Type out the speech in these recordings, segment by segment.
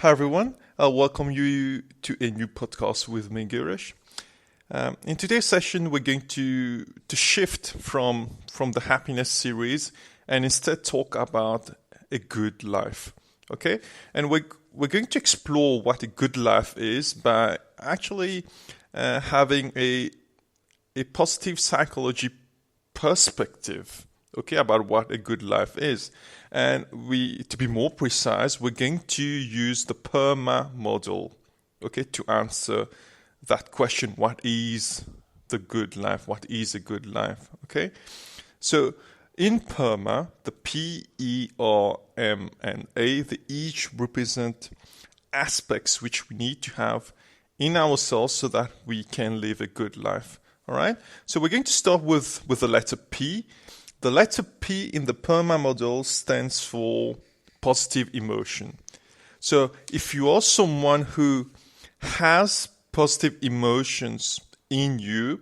Hi everyone, I'll welcome you to a new podcast with me, Girish. In today's session, we're going to shift from the happiness series and instead talk about a good life. Okay, and we're going to explore what a good life is by actually having a positive psychology perspective, okay, about what a good life is. And to be more precise, we're going to use the PERMA model, okay, to answer that question: what is the good life? What is a good life? Okay, so in PERMA, the P-E-R-M-A, they each represent aspects which we need to have in ourselves so that we can live a good life. All right, so we're going to start with the letter P. The letter P in the PERMA model stands for positive emotion. So if you are someone who has positive emotions in you,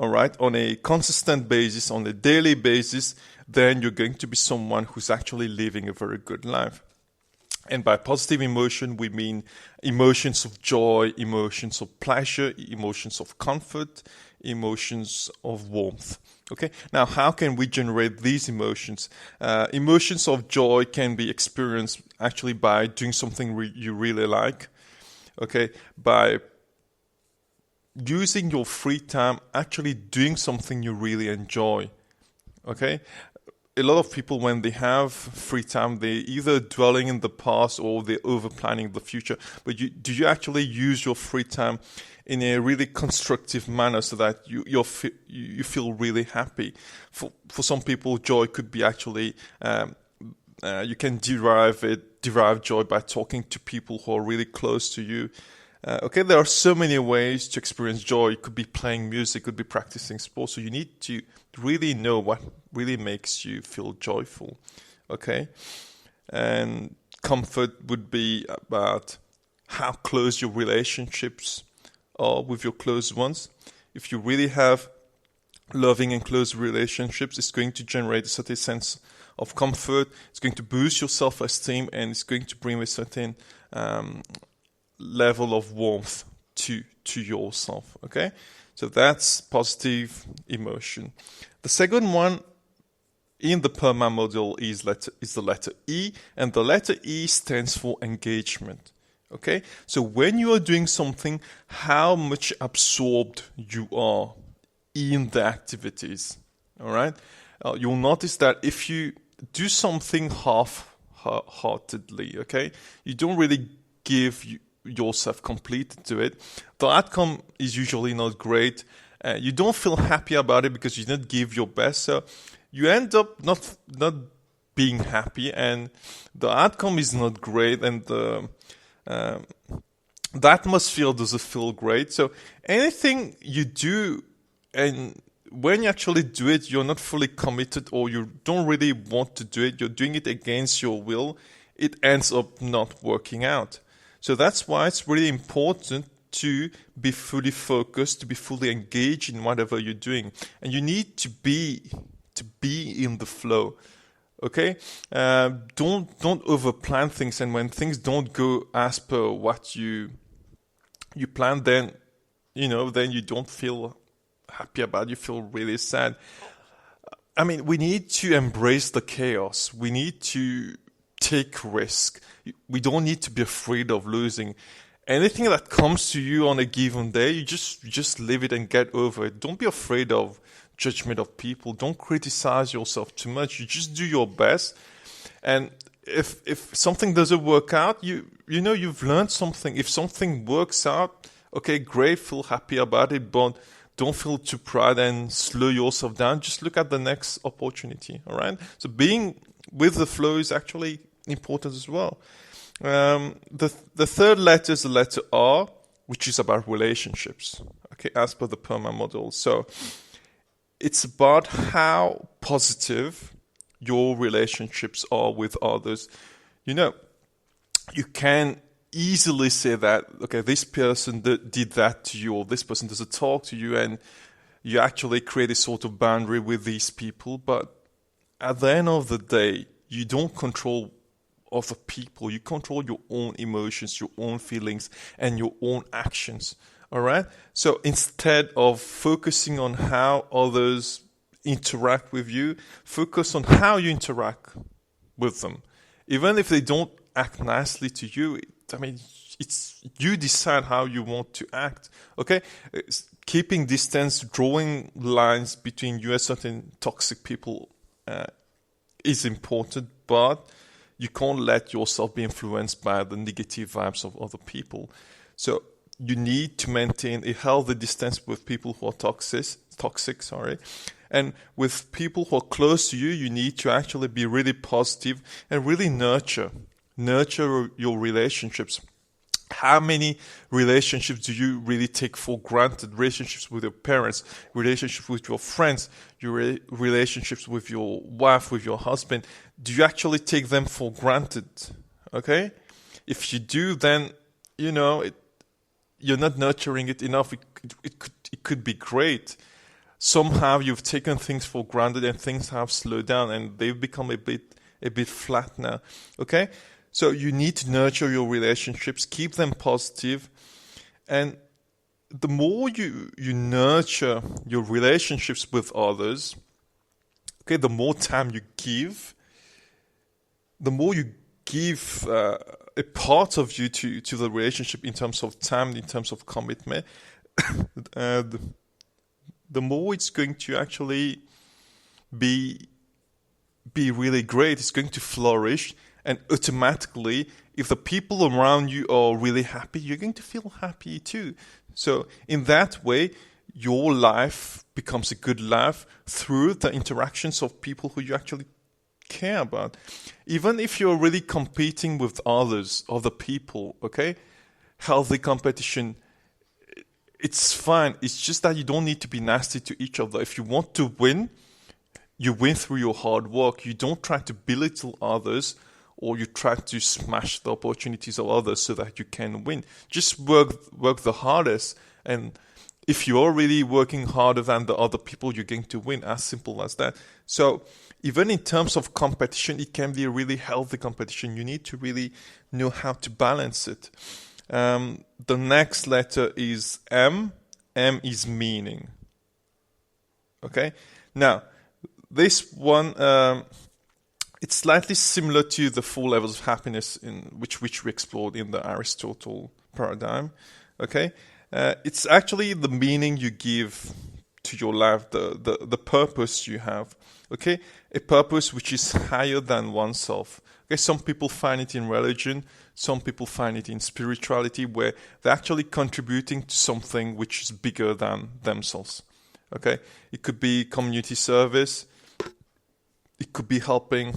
all right, on a consistent basis, on a daily basis, then you're going to be someone who's actually living a very good life. And by positive emotion, we mean emotions of joy, emotions of pleasure, emotions of comfort, emotions of warmth. Okay, now how can we generate these emotions? Emotions of joy can be experienced actually by doing something you really like. Okay, by using your free time, actually doing something you really enjoy. Okay, a lot of people, when they have free time, they're either dwelling in the past or they're over planning the future. But do you actually use your free time in a really constructive manner so that you feel really happy? For some people, joy could be actually you can derive joy by talking to people who are really close to you. Okay, there are so many ways to experience joy. It could be playing music, it could be practicing sports. So you need to really know what really makes you feel joyful. Okay, and comfort would be about how close your relationships are with your close ones. If you really have loving and close relationships, it's going to generate a certain sense of comfort. It's going to boost your self-esteem, and it's going to bring a certain level of warmth to yourself. Okay, so that's positive emotion. The second one in the PERMA model is the letter E, and the letter E stands for engagement. Okay, so when you are doing something, how much absorbed you are in the activities. All right, you'll notice that if you do something half-heartedly, okay, you don't really give yourself completely to it, the outcome is usually not great. You don't feel happy about it because you didn't give your best, so you end up not being happy, and the outcome is not great, and the atmosphere doesn't feel great. So anything you do, and when you actually do it, you're not fully committed, or you don't really want to do it, you're doing it against your will, it ends up not working out. So that's why it's really important to be fully focused, to be fully engaged in whatever you're doing. And you need to be in the flow. Okay? Don't overplan things, and when things don't go as per what you plan, then you don't feel happy about it, you feel really sad. I mean, we need to embrace the chaos. We need to take risk. We don't need to be afraid of losing. Anything that comes to you on a given day, you just live it and get over it. Don't be afraid of judgment of people. Don't criticize yourself too much. You just do your best. And if something doesn't work out, you've learned something. If something works out, okay, great, feel happy about it, but don't feel too proud and slow yourself down. Just look at the next opportunity. All right. So being with the flow is actually important as well. The third letter is the letter R, which is about relationships. Okay, as per the PERMA model. So it's about how positive your relationships are with others. You can easily say that, okay, this person did that to you, or this person doesn't talk to you, and you actually create a sort of boundary with these people. But at the end of the day, you don't control other people. You control your own emotions, your own feelings, and your own actions. All right? So instead of focusing on how others interact with you, focus on how you interact with them. Even if they don't act nicely to you, it's you decide how you want to act. Okay? Keeping distance, drawing lines between you and certain toxic people is important, but you can't let yourself be influenced by the negative vibes of other people. So you need to maintain a healthy distance with people who are toxic, and with people who are close to you, you need to actually be really positive and really nurture your relationships. How many relationships do you really take for granted? Relationships with your parents, relationships with your friends, your relationships with your wife, with your husband. Do you actually take them for granted? Okay? If you do, then, you're not nurturing it enough. It could be great. Somehow you've taken things for granted and things have slowed down and they've become a bit flat now. Okay? So you need to nurture your relationships, keep them positive, and the more you nurture your relationships with others, okay, the more time you give, the more you give a part of you to the relationship in terms of time, in terms of commitment, the more it's going to actually be really great. It's going to flourish. And automatically, if the people around you are really happy, you're going to feel happy too. So in that way, your life becomes a good life through the interactions of people who you actually care about. Even if you're really competing with other people, okay? Healthy competition, it's fine. It's just that you don't need to be nasty to each other. If you want to win, you win through your hard work. You don't try to belittle others, or you try to smash the opportunities of others so that you can win. Just work the hardest. And if you're really working harder than the other people, you're going to win. As simple as that. So even in terms of competition, it can be a really healthy competition. You need to really know how to balance it. The next letter is M. M is meaning. Okay? Now, this one... it's slightly similar to the 4 levels of happiness in which we explored in the Aristotle paradigm. Okay, it's actually the meaning you give to your life, the purpose you have. Okay, a purpose which is higher than oneself. Okay, some people find it in religion, some people find it in spirituality, where they're actually contributing to something which is bigger than themselves. Okay, it could be community service. It could be helping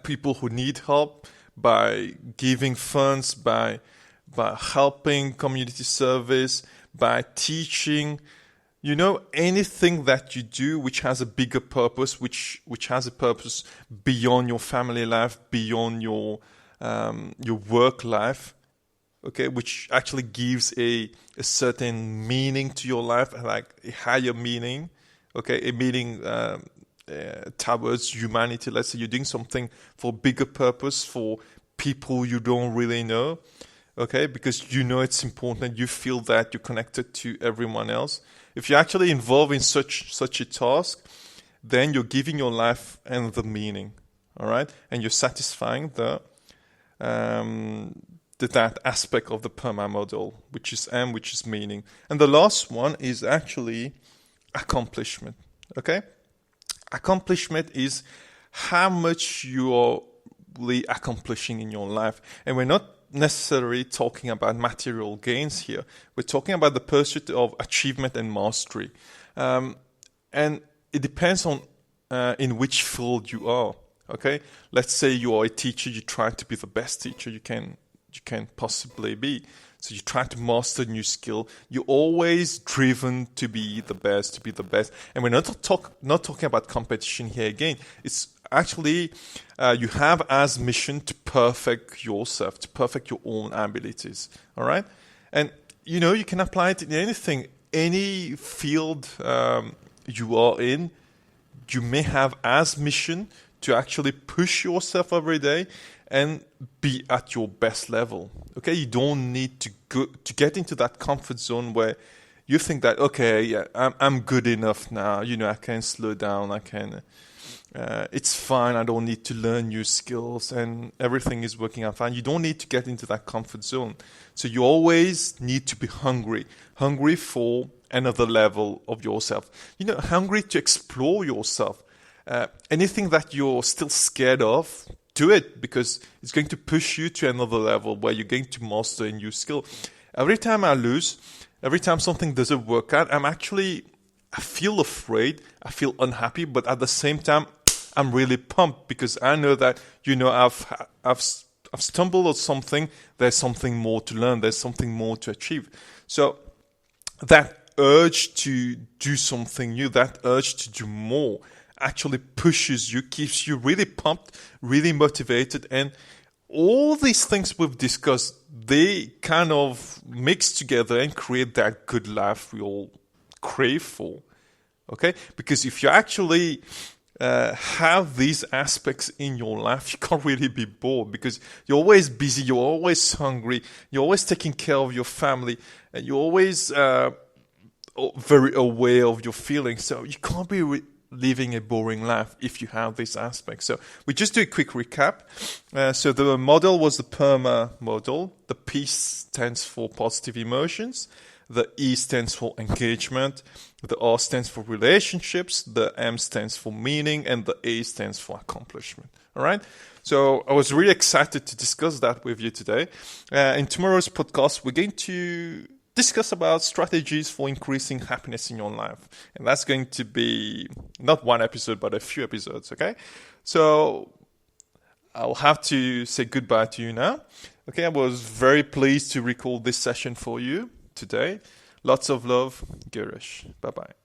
people who need help by giving funds, by helping community service, by teaching. Anything that you do which has a bigger purpose, which has a purpose beyond your family life, beyond your work life, okay, which actually gives a certain meaning to your life, like a higher meaning, okay, a meaning towards humanity. Let's say you're doing something for a bigger purpose, for people you don't really know, okay, because it's important, you feel that you're connected to everyone else. If you're actually involved in such a task, then you're giving your life another meaning, all right, and you're satisfying that aspect of the PERMA model, which is M, which is meaning. And the last one is actually accomplishment, okay? Accomplishment is how much you are really accomplishing in your life. And we're not necessarily talking about material gains here. We're talking about the pursuit of achievement and mastery. And it depends on in which field you are. Okay? Let's say you are a teacher, you try to be the best teacher you can possibly be. So you try to master a new skill. You're always driven to be the best, And we're not talking about competition here again. It's actually, you have as mission to perfect yourself, to perfect your own abilities. All right? And, you can apply it in anything, any field you are in. You may have as mission to actually push yourself every day and be at your best level. Okay, you don't need to go to get into that comfort zone where you think that, okay, yeah, I'm good enough now. I can slow down. I can. It's fine. I don't need to learn new skills, and everything is working out fine. You don't need to get into that comfort zone. So you always need to be hungry for another level of yourself. Hungry to explore yourself. Anything that you're still scared of, do it, because it's going to push you to another level where you're going to master a new skill. Every time I lose, every time something doesn't work out, I feel afraid, I feel unhappy, but at the same time, I'm really pumped because I know that, I've stumbled on something. There's something more to learn. There's something more to achieve. So that urge to do something new, that urge to do more, actually pushes you, keeps you really pumped, really motivated, and all these things we've discussed, they kind of mix together and create that good life we all crave for. Okay, because if you actually have these aspects in your life, you can't really be bored because you're always busy, you're always hungry, you're always taking care of your family, and you're always very aware of your feelings. So you can't be living a boring life if you have these aspects. So we just do a quick recap. So the model was the PERMA model. The P stands for positive emotions. The E stands for engagement, the R stands for relationships, the M stands for meaning, and the A stands for accomplishment. All right? So I was really excited to discuss that with you today. In tomorrow's podcast, we're going to discuss about strategies for increasing happiness in your life. And that's going to be not one episode, but a few episodes, okay? So I'll have to say goodbye to you now. Okay, I was very pleased to record this session for you today. Lots of love, Girish. Bye-bye.